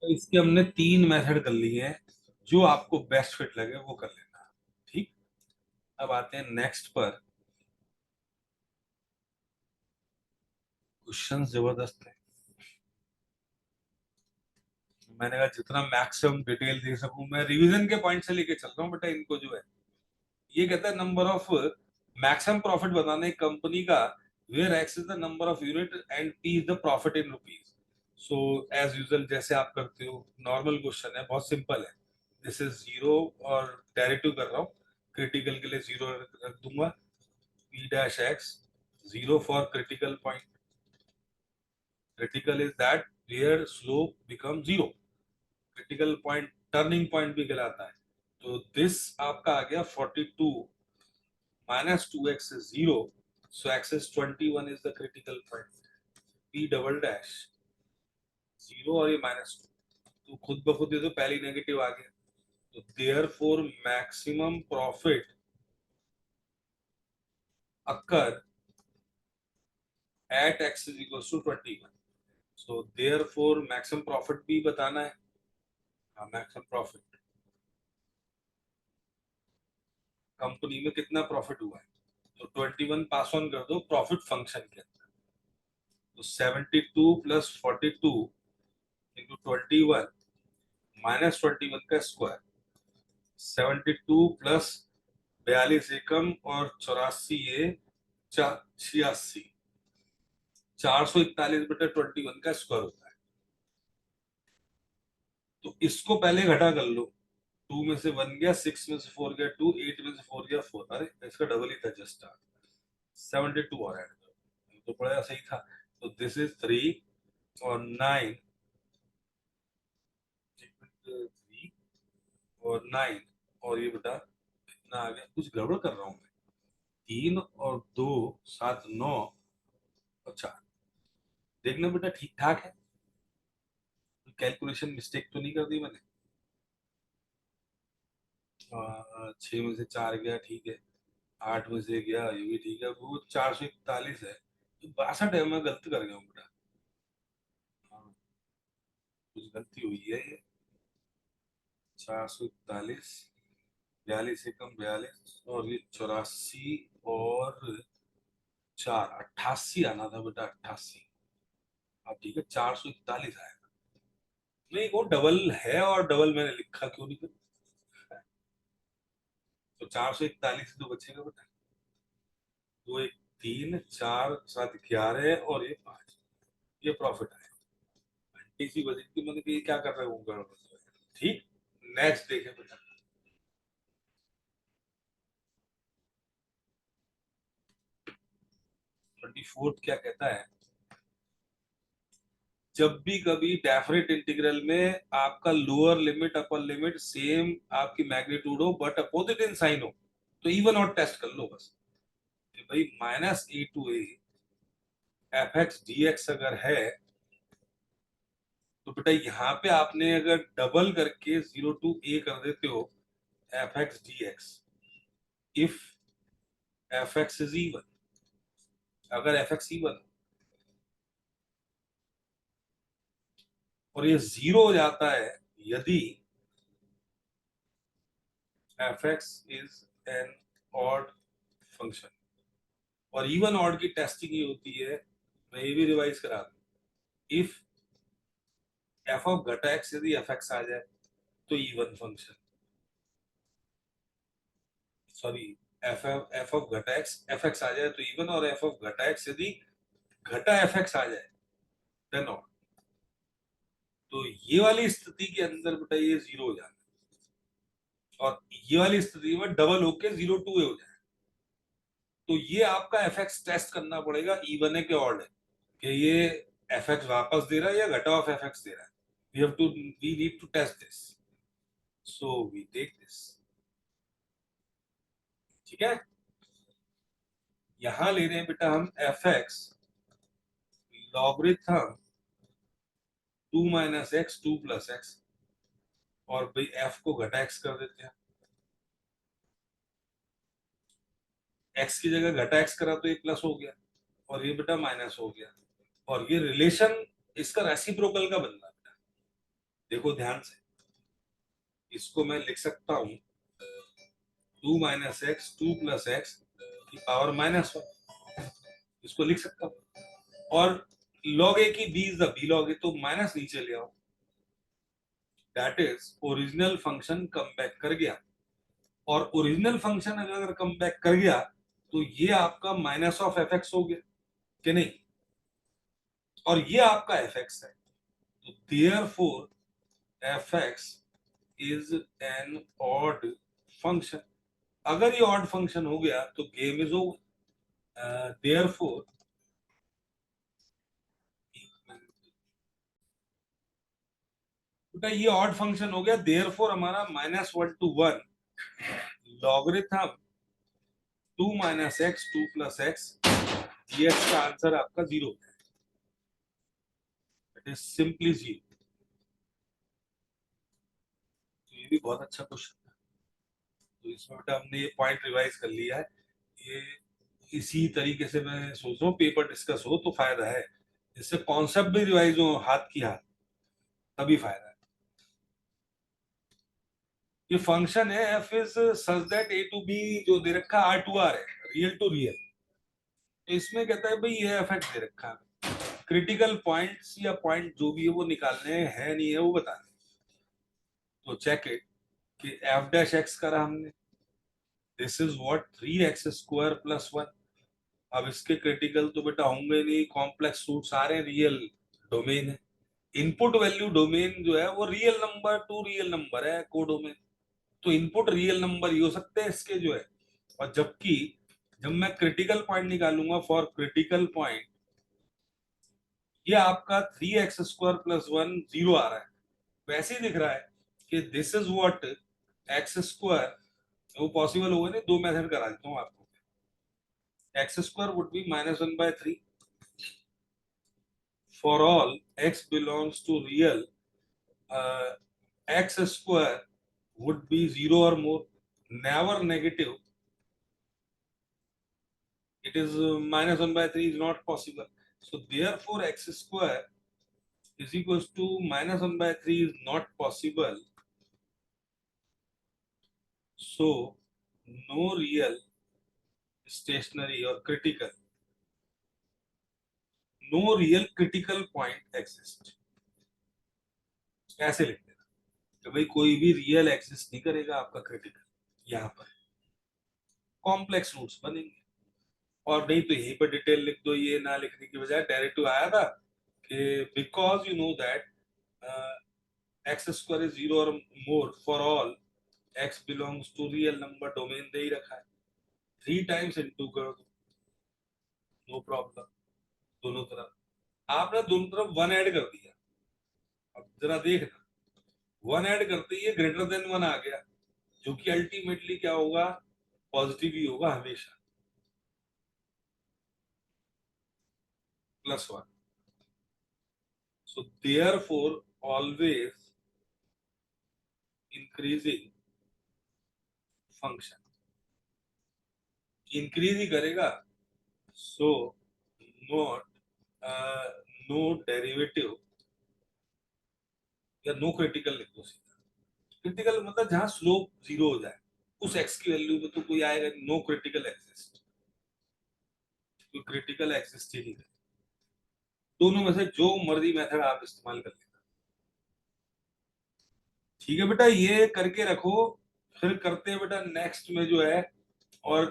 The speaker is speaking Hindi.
तो इसके हमने 3 मेथड कर लिए हैं, जो आपको बेस्ट फिट लगे वो कर लेना। ठीक। अब आते हैं नेक्स्ट पर। क्वेश्चन जबरदस्त है। मैंने कहा जितना मैक्सिमम डिटेल दे सकूं, मैं रिवीजन के पॉइंट से लेके चल रहा हूँ बेटा इनको। जो है ये कहता है नंबर ऑफ मैक्सिमम प्रॉफिट बताना है कंपनी का, where X is the number of unit and P is the profit in rupees. So as usual जैसे आप करते हो, नॉर्मल क्वेश्चन है, बहुत सिंपल है। दिस इज जीरो, और डेरिवेटिव कर रहा हूँ, क्रिटिकल के लिए जीरो रख दूंगा। P dash X, zero for critical point. Critical is that where slope become zero. Critical point turning point भी कहलाता है। तो दिस आपका आ गया 42 minus 2x is 0, so x is 21 is the critical point. p double dash 0 और ये -2, तो खुद ब खुद ये तो पहले ही नेगेटिव आ गया। तो therefore maximum profit occur at x is equals to 21. so therefore maximum profit भी बताना है। हाँ, maximum profit कंपनी में कितना प्रॉफिट हुआ है, तो 21 पास ऑन कर दो प्रॉफिट फंक्शन के अंदर। तो 72 प्लस 42 इंटू 21 माइनस 21 का स्क्वायर। 72 प्लस 42 एकम और 84 ये 86, 441 बटे 21 का स्क्वायर होता है। तो इसको पहले घटा कर लो। 2 में से 1 गया, 6 में से 4 गया 2, 8 में से 4 गया 4, अरे इसका डबल ही था जस्ट। 72 और ऐड करो तो पड़ेगा, सही था। तो दिस इज 3 और 9, 3 और 9, और ये बेटा कितना आ गया, कुछ गड़बड़ कर रहा हूं मैं। 3 और 2 7 9 और 4। देखना बेटा ठीक ठाक है, कैलकुलेशन मिस्टेक तो नहीं कर दी मैंने। 6 में से 4 गया, ठीक है। 8 में से गया, ये भी ठीक है। वो 441 है, तो 62 है, मैं गलत कर गया हूँ बेटा। हाँ, कुछ गलती हुई है ये। 441, 42 एकम 42, और ये 84 और 4 88 आना था बेटा, 88। अब ठीक है, 441 आएगा। नहीं, वो डबल है, और डबल मैंने लिखा क्यों नहीं फिर? तो 441 तो बचेगा बेटा। दो एक 3 4 7 11 और ये 5, ये प्रॉफिट है। इसी वजह की मैंने कहा ये क्या कर रहे हो गड़बड़। ठीक। नेक्स्ट देखें बेटा। 24 क्या कहता है, जब भी कभी डेफिनेट इंटीग्रल में आपका lower limit upper limit same आपकी मैग्नीट्यूड हो बट अपोजिट इन साइन हो, तो इवन और टेस्ट कर लो बस कि भाई -a to a F x D x अगर है, तो बेटा यहाँ पे आपने अगर डबल करके 0 to a कर देते हो F x D x, if F X is even, अगर एफ एक्स इवन और ये 0 हो जाता है यदि F X is an odd function. और इवन ऑड की टेस्टिंग ये होती है, मैं ये भी रिवाइज करा दूं, इफ एफ ऑफ घटा एक्स यदि एफ एक्स आ जाए तो even function, sorry, F of घटा एक्स एफ एक्स आ जाए तो इवन, और एफ ऑफ घटा एक्स यदि घटा एफ एक्स आ जाए देन ऑड। तो ये वाली स्थिति के अंदर बेटा ये 0 हो जाता है, और ये वाली स्थिति में डबल होके 0 to a हो जाए। तो ये आपका एफ एक्स टेस्ट करना पड़ेगा, इवन है कि ऑड है, कि ये एफ एक्स वापस दे रहा है या घटा ऑफ एफ एक्स दे रहा है। We need to test this, so we take this. ठीक है। यहां ले रहे हैं बेटा हम F X logarithm 2 - x 2 + x, और भाई एफ को घटा एक्स कर देते हैं। एक्स की जगह घटा एक्स करा तो ये प्लस हो गया, और ये बेटा माइनस हो गया। और ये रिलेशन इसका रेसिप्रोकल का बन रहा है। देखो ध्यान से, इसको मैं लिख सकता हूं 2 माइनस एक्स 2 प्लस एक्स की पावर -1, इसको लिख सकता हूं। और log a की b is the b log a, तो माइनस नीचे ले आओ, that is original function come back कर गया। और ओरिजिनल फंक्शन अगर कम बैक कर गया तो ये आपका माइनस ऑफ एफ एक्स हो गया कि नहीं, और ये आपका एफ एक्स है, तो therefore F X is an odd function. अगर ये ऑड फंक्शन हो गया तो game is over. Therefore, बेटा ये ऑड फंक्शन हो गया, देयर फोर हमारा -1 to 1 logarithm 2 minus x 2 plus x, ये का आंसर आपका 0 है। It is simply 0। तो ये भी बहुत अच्छा क्वेश्चन है। तो इसमें बेटा हमने ये पॉइंट रिवाइज कर लिया है। ये इसी तरीके से मैं सोच रहा हूँ पेपर डिस्कस हो तो फायदा है, इससे कॉन्सेप्ट भी रिवाइज हो हाथ की हाथ, तभी फायदा है। ये फंक्शन है F is such that A to B, जो दे रखा आर टू आर है, रियल टू रियल। तो इसमें कहता है भाई ये एफ एक्स दे रखा है, क्रिटिकल पॉइंट्स या पॉइंट जो भी है वो निकालने हैं नहीं है वो बताने। तो चेक इट कि एफ डैश एक्स करा हमने, दिस इज व्हाट 3x² + 1। अब इसके क्रिटिकल तो बेटा होंगे नहीं, कॉम्प्लेक्स रूट सारे रियल डोमेन है। इनपुट वैल्यू डोमेन जो है वो real number two real number है कोडोमेन, तो इनपुट रियल नंबर ही हो सकते हैं इसके जो है। और जबकि जब मैं क्रिटिकल पॉइंट निकालूंगा फॉर क्रिटिकल पॉइंट, ये आपका 3x² + 1 0 आ रहा है, वैसे ही दिख रहा है कि दिस इज व्हाट x²। वो पॉसिबल होगा नहीं, दो मेथड करा देता हूँ आपको। x² would be -1/3 for all x belongs to real, x² would be 0 or more, never negative। It is -1/3 is not possible, so therefore x² is equals to -1/3 is not possible, so no real, stationary or critical, no real critical point exist। ऐसे लिखते हैं कि भाई कोई भी रियल एग्जिस्ट नहीं करेगा आपका क्रिटिकल, यहाँ पर कॉम्प्लेक्स रूट्स बनेंगे। और नहीं तो यहीं पर डिटेल लिख दो, ये ना लिखने की बजाय डायरेक्ट आया था कि because you know that x² is 0 और more for all x belongs to real number domain दे ही रखा है, 3 टाइम्स इनटू कर दो, नो प्रॉब्लम। दोनों तरफ आपने दोनों तरफ 1 ऐड कर दिया। अब जरा देखना, 1 ऐड करते ही ग्रेटर देन 1 आ गया, जो कि अल्टीमेटली क्या होगा, पॉजिटिव ही होगा हमेशा, +1। So therefore always increasing function, increase ही करेगा, सो नॉट नो डेरिवेटिव या नो क्रिटिकल लिख दो सीधा। क्रिटिकल मतलब जहां स्लोप 0 हो जाए, उस एक्स की वैल्यू में तो कोई आएगा, नो क्रिटिकल एक्सिस्ट, कोई क्रिटिकल एक्सिस्ट ही नहीं है। दोनों में से जो मर्जी मेथड आप इस्तेमाल कर लेना, ठीक है बेटा, ये करके रखो। फिर करते हैं बेटा नेक्स्ट में जो है, और